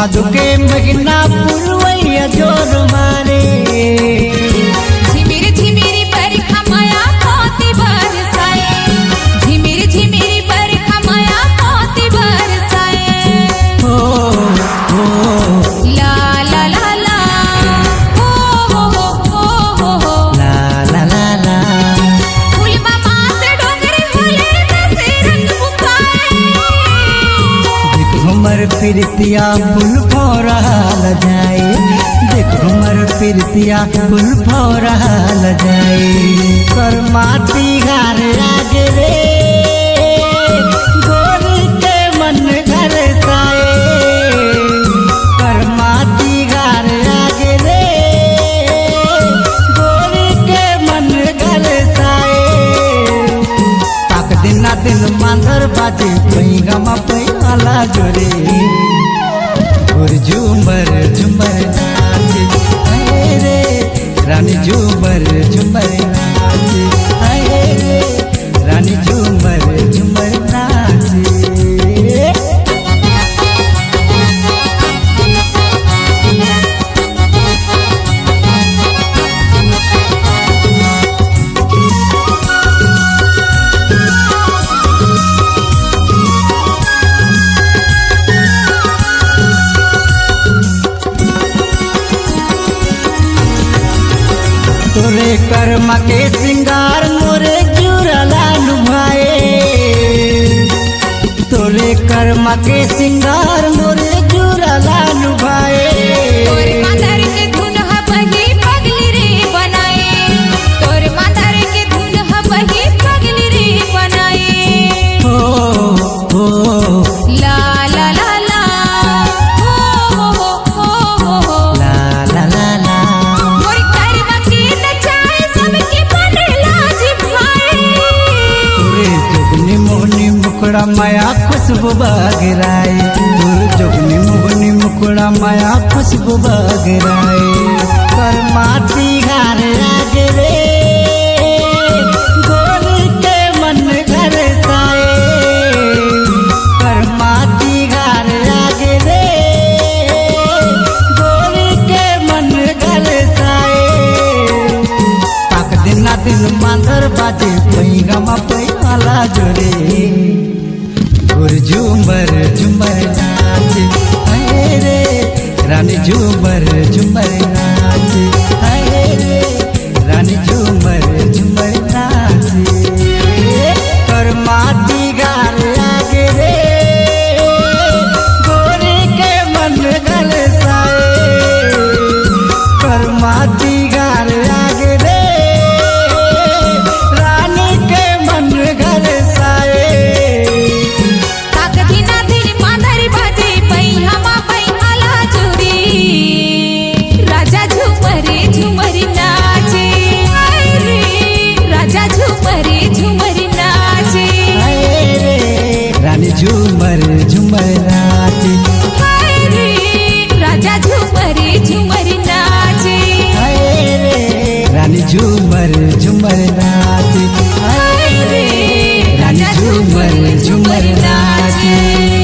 भादो के महीना पुरवैया जोर मारे झिमिर झिमिरी बरखा माया पोती बरसाए झिमिर झिमिरी बरखा माया पोती बरसाए हो ला ला ला ला हो ला ला ला ला फूलबा मात डोंगरे होले दसे रंग बुकाए देख हमर प्रीतिया फूल फौरहल जाए देख हमर प्रीतिया फूल फौरहल जाए कर माटी घर आगे रे गोरी के मन घर साए कर माटी घर आगे रे गोरी के मन घर साए ताक दिन मांदर बाजे पैगामा पैला जोरे और झूमर झूमर नाचे आए रे रानी झूमर झूमर नाचे आए रे रानी झूमर झूमर नाचे तोरे कर्म के सिंगार मोरे जुरला लुभाए तोरे कर्म के सिंगार मोरे जुरला लुभाए तोर मादर के धुन ह बही पगली रे बनाए तोर मादर के धुन ह बही पगली रे बनाए हो ला ला ला ला हो ला ला ला ला मोर करवा के नचाए सबके बने लाज भाए तोरे जोगनी मोहनी मुकुड़ा माया खुशबू बगराए तोरे जोगनी मोहनी मुकुड़ा माया खुशबू बगराए कर माटी घर आगे रे गोरी के मन घर साए कर माटी घर आगे रे गोरी के मन घर साए ताक दिन मांदर बाजे पैगामा पैला जोरे और झूमर झूमर नाचे आए रे रानी झूमर झूमर नाचे आए रे रानी झूमर झूमर नाचे कर माटी गाल आगे रे गोरी के मन गल साए कर माटी गाल आगे रे रानी के मन गल साए ताक दिना दिन मांदर बाजे पैहामा पैहाला जुरी राजा झुमरे झुमरी नाचे आए रे राजा झुमरे झुमरी नाचे आए रे रानी झूमर झूमर नाचे आए रे राजा झुमरे झुमरी नाचे आए रे रानी झूमर झूमर नाचे आए रे रानी राजा झूमर झुमरे झूमर झुमरी नाचे नाचे